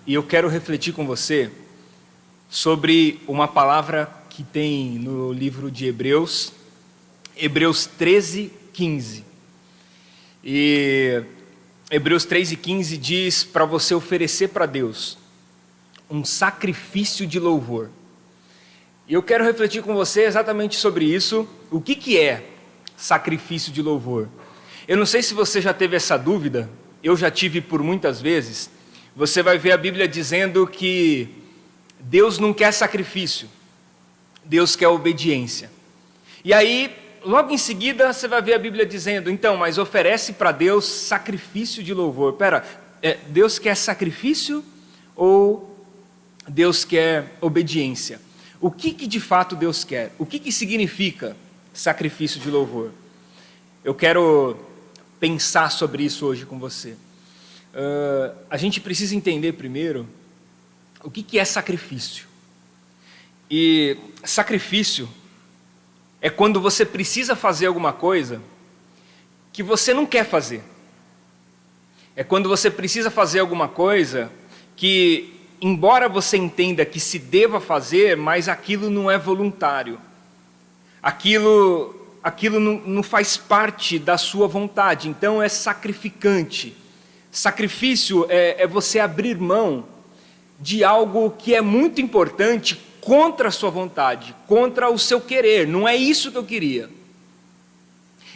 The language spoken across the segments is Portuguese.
e eu quero refletir com você sobre uma palavra que tem no livro de Hebreus, Hebreus 13:15. E Hebreus 13:15 diz para você oferecer para Deus um sacrifício de louvor. E eu quero refletir com você exatamente sobre isso. O que é sacrifício de louvor? Eu não sei se você já teve essa dúvida, eu já tive por muitas vezes. Você vai ver a Bíblia dizendo que Deus não quer sacrifício, Deus quer obediência. E aí, logo em seguida, você vai ver a Bíblia dizendo, então, mas oferece para Deus sacrifício de louvor. Deus quer sacrifício ou Deus quer obediência? O que de fato Deus quer? O que significa sacrifício de louvor? Eu quero pensar sobre isso hoje com você. A gente precisa entender primeiro o que é sacrifício. E sacrifício é quando você precisa fazer alguma coisa que você não quer fazer. É quando você precisa fazer alguma coisa que, embora você entenda que se deva fazer, mas aquilo não é voluntário. Aquilo não faz parte da sua vontade, então é sacrificante. Sacrifício é você abrir mão de algo que é muito importante contra a sua vontade, contra o seu querer. Não é isso que eu queria.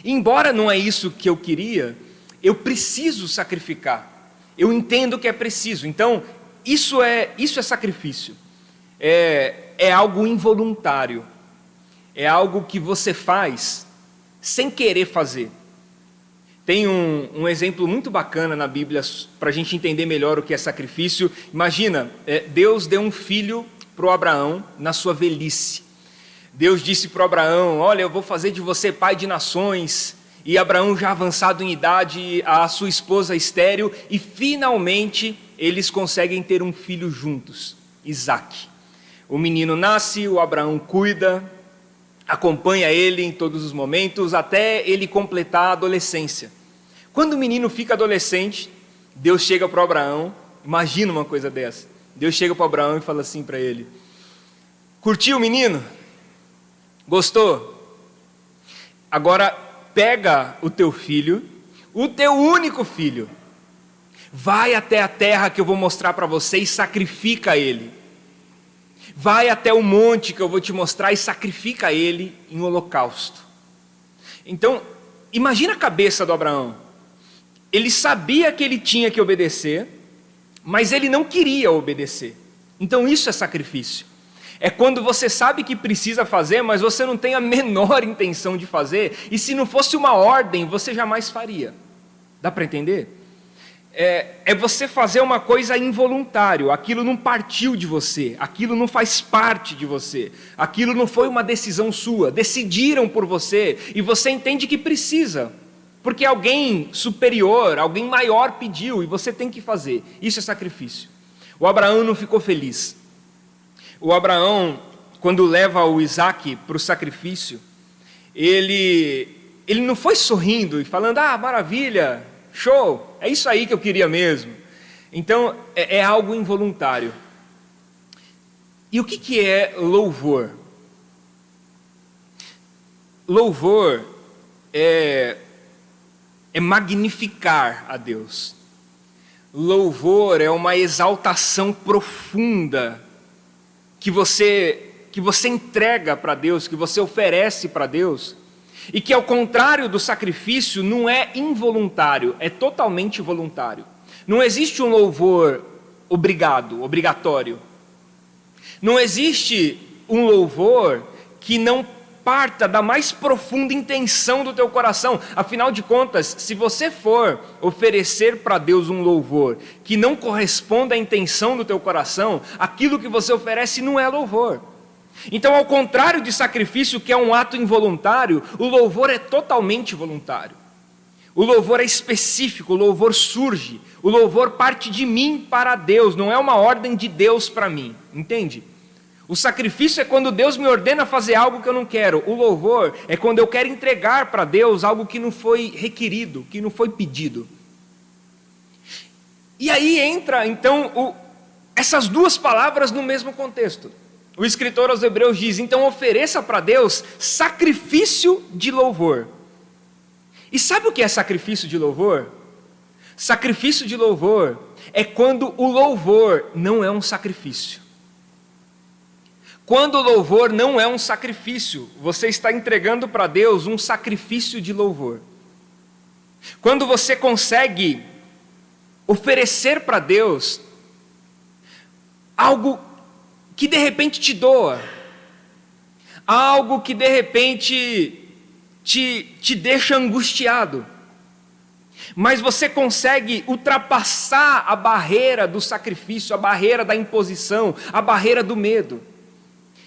Embora não é isso que eu queria, eu preciso sacrificar. Eu entendo que é preciso. Então, isso é sacrifício. É algo involuntário. É algo que você faz sem querer fazer. Tem um exemplo muito bacana na Bíblia para a gente entender melhor o que é sacrifício. Imagina, Deus deu um filho para o Abraão na sua velhice. Deus disse para o Abraão, olha, eu vou fazer de você pai de nações. E Abraão, já avançado em idade, a sua esposa estéril, e finalmente eles conseguem ter um filho juntos, Isaque. O menino nasce, o Abraão cuida, acompanha ele em todos os momentos, até ele completar a adolescência. Quando o menino fica adolescente, Deus chega para o Abraão, imagina uma coisa dessa, Deus chega para o Abraão e fala assim para ele, curtiu o menino? Gostou? Agora pega o teu filho, o teu único filho, vai até a terra que eu vou mostrar para você e sacrifica ele. Vai até o monte que eu vou te mostrar e sacrifica ele em holocausto. Então, imagina a cabeça do Abraão. Ele sabia que ele tinha que obedecer, mas ele não queria obedecer. Então isso é sacrifício. É quando você sabe que precisa fazer, mas você não tem a menor intenção de fazer, e se não fosse uma ordem, você jamais faria. Dá para entender? É você fazer uma coisa involuntário, aquilo não partiu de você, aquilo não faz parte de você, aquilo não foi uma decisão sua, decidiram por você, e você entende que precisa, porque alguém superior, alguém maior pediu, e você tem que fazer. Isso é sacrifício. O Abraão não ficou feliz. O Abraão, quando leva o Isaque para o sacrifício, ele não foi sorrindo e falando, maravilha, show, é isso aí que eu queria mesmo. Então, é algo involuntário. E o que é louvor? Louvor é magnificar a Deus. Louvor é uma exaltação profunda que você entrega para Deus, que você oferece para Deus, e que, ao contrário do sacrifício, não é involuntário, é totalmente voluntário. Não existe um louvor obrigatório. Não existe um louvor que não parta da mais profunda intenção do teu coração. Afinal de contas, se você for oferecer para Deus um louvor que não corresponda à intenção do teu coração, aquilo que você oferece não é louvor. Então, ao contrário de sacrifício, que é um ato involuntário, o louvor é totalmente voluntário. O louvor é específico, o louvor surge, o louvor parte de mim para Deus, não é uma ordem de Deus para mim, entende? O sacrifício é quando Deus me ordena fazer algo que eu não quero. O louvor é quando eu quero entregar para Deus algo que não foi requerido, que não foi pedido. E aí entra, então, essas duas palavras no mesmo contexto. O escritor aos Hebreus diz: então ofereça para Deus sacrifício de louvor. E sabe o que é sacrifício de louvor? Sacrifício de louvor é quando o louvor não é um sacrifício. Quando o louvor não é um sacrifício, você está entregando para Deus um sacrifício de louvor. Quando você consegue oferecer para Deus algo que de repente te doa, algo que de repente te deixa angustiado, mas você consegue ultrapassar a barreira do sacrifício, a barreira da imposição, a barreira do medo,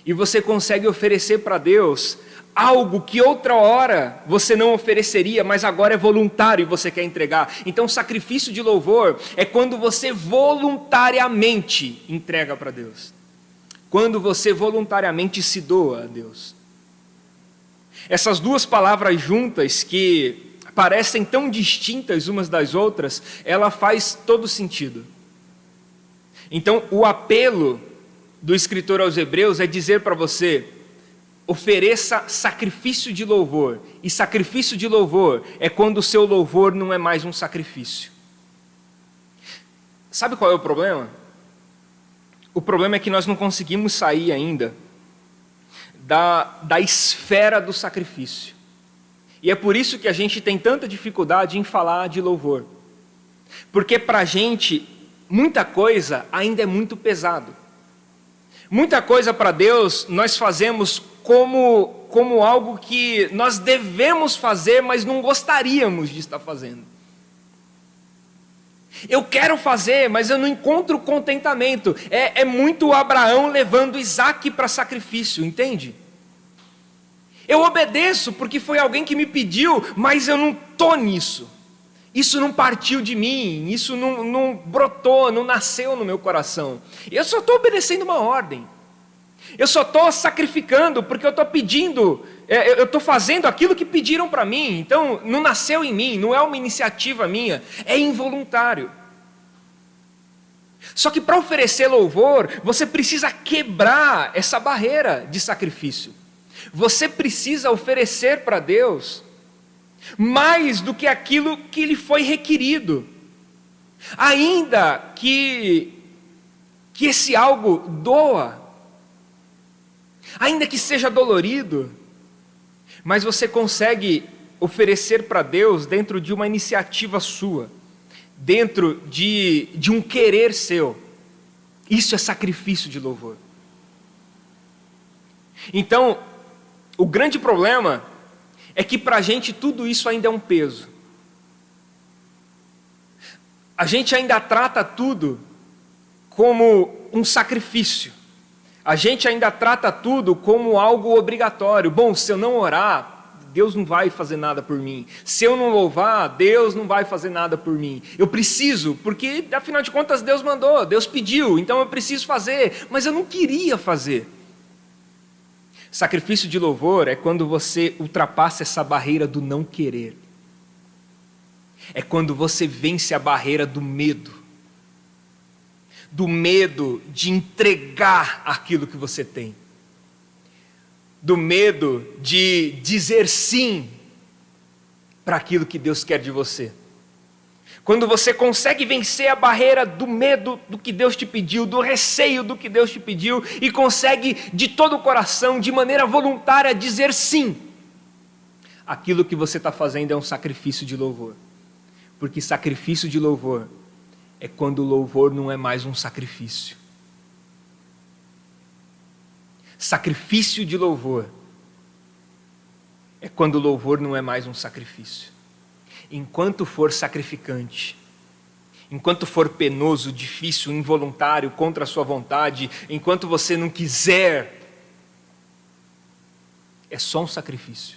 e você consegue oferecer para Deus algo que outra hora você não ofereceria, mas agora é voluntário e você quer entregar. Então, sacrifício de louvor é quando você voluntariamente entrega para Deus, quando você voluntariamente se doa a Deus. Essas duas palavras juntas, que parecem tão distintas umas das outras, ela faz todo sentido. Então, o apelo do escritor aos Hebreus é dizer para você: ofereça sacrifício de louvor. E sacrifício de louvor é quando o seu louvor não é mais um sacrifício. Sabe qual é o problema? O problema é que nós não conseguimos sair ainda da esfera do sacrifício. E é por isso que a gente tem tanta dificuldade em falar de louvor. Porque para a gente, muita coisa ainda é muito pesado. Muita coisa para Deus nós fazemos como algo que nós devemos fazer, mas não gostaríamos de estar fazendo. Eu quero fazer, mas eu não encontro contentamento. É muito Abraão levando Isaque para sacrifício, entende? Eu obedeço porque foi alguém que me pediu, mas eu não estou nisso. Isso não partiu de mim, isso não brotou, não nasceu no meu coração. Eu só estou obedecendo uma ordem. Eu só estou sacrificando porque eu estou pedindo, eu estou fazendo aquilo que pediram para mim. Então, não nasceu em mim, não é uma iniciativa minha, é involuntário. Só que para oferecer louvor, você precisa quebrar essa barreira de sacrifício. Você precisa oferecer para Deus mais do que aquilo que lhe foi requerido. Ainda que esse algo doa, ainda que seja dolorido, mas você consegue oferecer para Deus dentro de uma iniciativa sua, dentro de um querer seu. Isso é sacrifício de louvor. Então, o grande problema é que para a gente tudo isso ainda é um peso. A gente ainda trata tudo como um sacrifício. A gente ainda trata tudo como algo obrigatório. Bom, se eu não orar, Deus não vai fazer nada por mim. Se eu não louvar, Deus não vai fazer nada por mim. Eu preciso, porque afinal de contas Deus mandou, Deus pediu, então eu preciso fazer, mas eu não queria fazer. Sacrifício de louvor é quando você ultrapassa essa barreira do não querer. É quando você vence a barreira do medo. Do medo de entregar aquilo que você tem. Do medo de dizer sim para aquilo que Deus quer de você. Quando você consegue vencer a barreira do medo do que Deus te pediu, do receio do que Deus te pediu, e consegue de todo o coração, de maneira voluntária, dizer sim. Aquilo que você está fazendo é um sacrifício de louvor. Porque sacrifício de louvor é quando o louvor não é mais um sacrifício. Sacrifício de louvor é quando o louvor não é mais um sacrifício. Enquanto for sacrificante, enquanto for penoso, difícil, involuntário, contra a sua vontade, enquanto você não quiser, é só um sacrifício.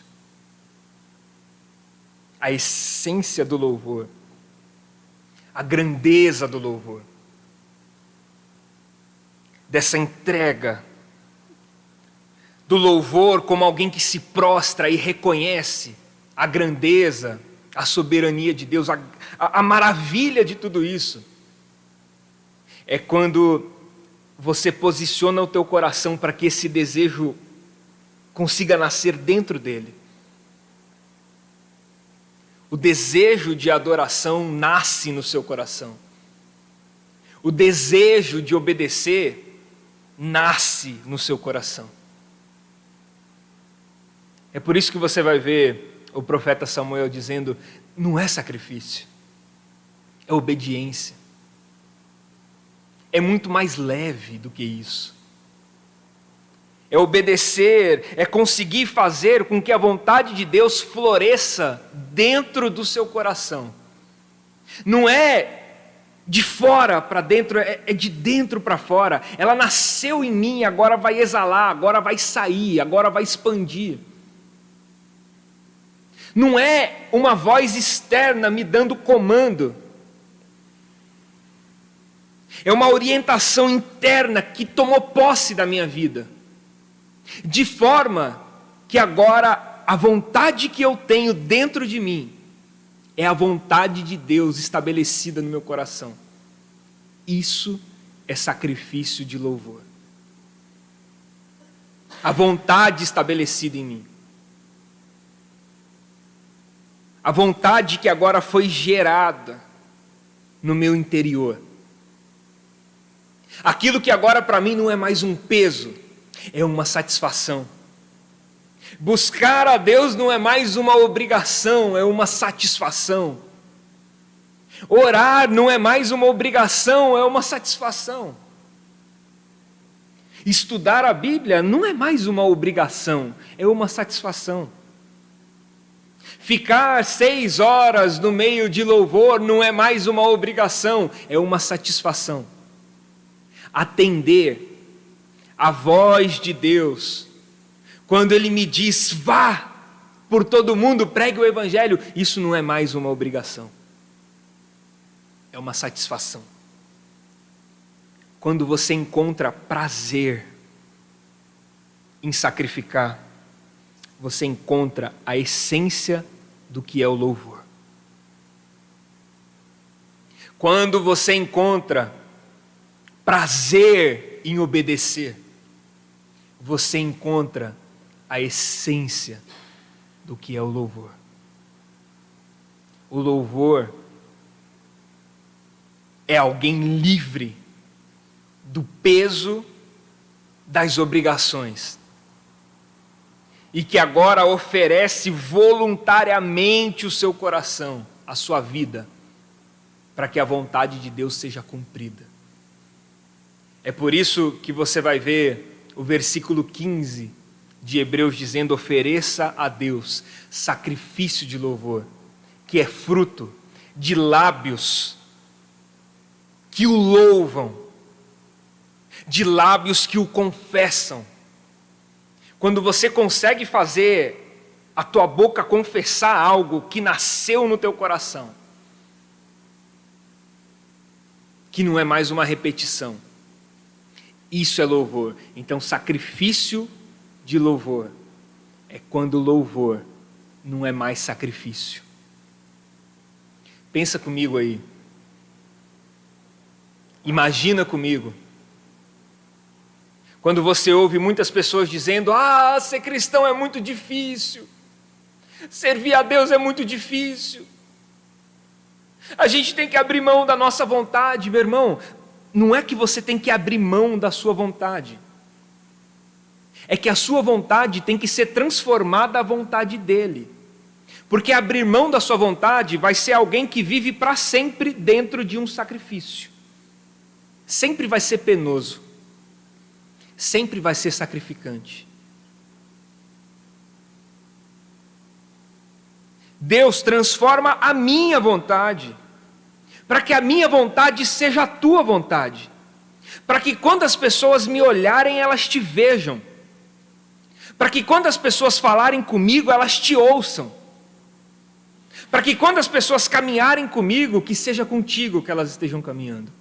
A essência do louvor, a grandeza do louvor, dessa entrega, do louvor como alguém que se prostra e reconhece a grandeza, a soberania de Deus, a maravilha de tudo isso, é quando você posiciona o teu coração para que esse desejo consiga nascer dentro dele. O desejo de adoração nasce no seu coração. O desejo de obedecer nasce no seu coração. É por isso que você vai ver o profeta Samuel dizendo: não é sacrifício, é obediência. É muito mais leve do que isso. É obedecer, é conseguir fazer com que a vontade de Deus floresça dentro do seu coração. Não é de fora para dentro, é de dentro para fora. Ela nasceu em mim, agora vai exalar, agora vai sair, agora vai expandir. Não é uma voz externa me dando comando. É uma orientação interna que tomou posse da minha vida. De forma que agora a vontade que eu tenho dentro de mim é a vontade de Deus estabelecida no meu coração. Isso é sacrifício de louvor. A vontade estabelecida em mim. A vontade que agora foi gerada no meu interior. Aquilo que agora para mim não é mais um peso, é uma satisfação. Buscar a Deus não é mais uma obrigação, é uma satisfação. Orar não é mais uma obrigação, é uma satisfação. Estudar a Bíblia não é mais uma obrigação, é uma satisfação. Ficar 6 horas no meio de louvor não é mais uma obrigação, é uma satisfação. Atender a voz de Deus, quando Ele me diz, vá por todo mundo, pregue o Evangelho, isso não é mais uma obrigação, é uma satisfação. Quando você encontra prazer em sacrificar, você encontra a essência do que é o louvor. Quando você encontra prazer em obedecer, você encontra a essência do que é o louvor. O louvor é alguém livre do peso das obrigações e que agora oferece voluntariamente o seu coração, a sua vida, para que a vontade de Deus seja cumprida. É por isso que você vai ver o versículo 15 de Hebreus dizendo: ofereça a Deus sacrifício de louvor, que é fruto de lábios que o louvam, de lábios que o confessam. Quando você consegue fazer a tua boca confessar algo que nasceu no teu coração, que não é mais uma repetição, isso é louvor. Então, sacrifício de louvor é quando o louvor não é mais sacrifício. Pensa comigo aí. Imagina comigo. Quando você ouve muitas pessoas dizendo: ah, ser cristão é muito difícil. Servir a Deus é muito difícil. A gente tem que abrir mão da nossa vontade. Meu irmão, não é que você tem que abrir mão da sua vontade. É que a sua vontade tem que ser transformada à vontade dele. Porque abrir mão da sua vontade vai ser alguém que vive para sempre dentro de um sacrifício. Sempre vai ser penoso. Sempre vai ser sacrificante. Deus transforma a minha vontade, para que a minha vontade seja a tua vontade, para que quando as pessoas me olharem, elas te vejam, para que quando as pessoas falarem comigo, elas te ouçam, para que quando as pessoas caminharem comigo, que seja contigo que elas estejam caminhando.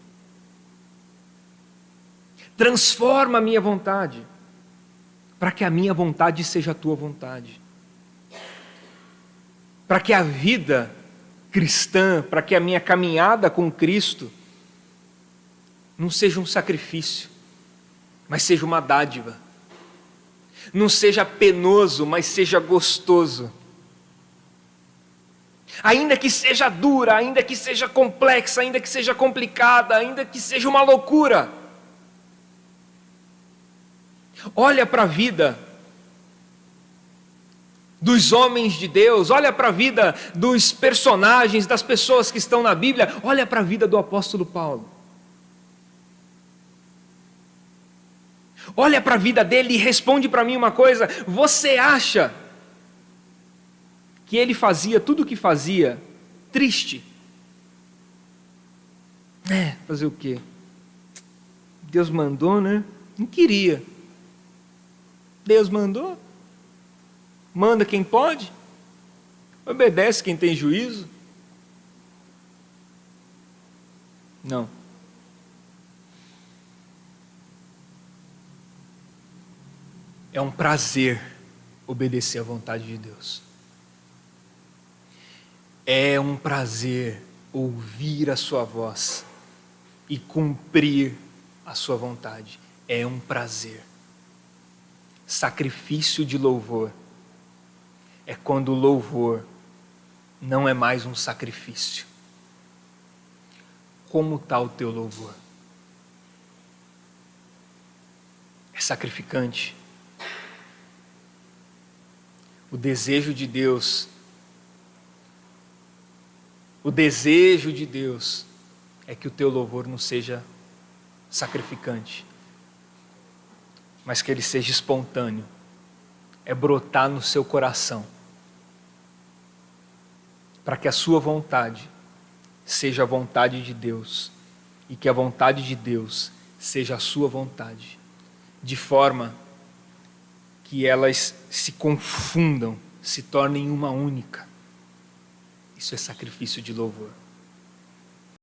Transforma a minha vontade, para que a minha vontade seja a tua vontade. Para que a vida cristã, para que a minha caminhada com Cristo não seja um sacrifício, mas seja uma dádiva. Não seja penoso, mas seja gostoso. Ainda que seja dura, ainda que seja complexa, ainda que seja complicada, ainda que seja uma loucura. Olha para a vida dos homens de Deus, olha para a vida dos personagens, das pessoas que estão na Bíblia, olha para a vida do apóstolo Paulo. Olha para a vida dele e responde para mim uma coisa: você acha que ele fazia tudo o que fazia triste? Fazer o quê? Deus mandou, né? Não queria. Deus mandou. Manda quem pode. Obedece quem tem juízo. Não. É um prazer obedecer à vontade de Deus. É um prazer ouvir a sua voz e cumprir a sua vontade. É um prazer. Sacrifício de louvor é quando o louvor não é mais um sacrifício. Como está o teu louvor? É sacrificante. O desejo de Deus é que o teu louvor não seja sacrificante, mas que ele seja espontâneo, é brotar no seu coração, para que a sua vontade seja a vontade de Deus, e que a vontade de Deus seja a sua vontade, de forma que elas se confundam, se tornem uma única. Isso é sacrifício de louvor.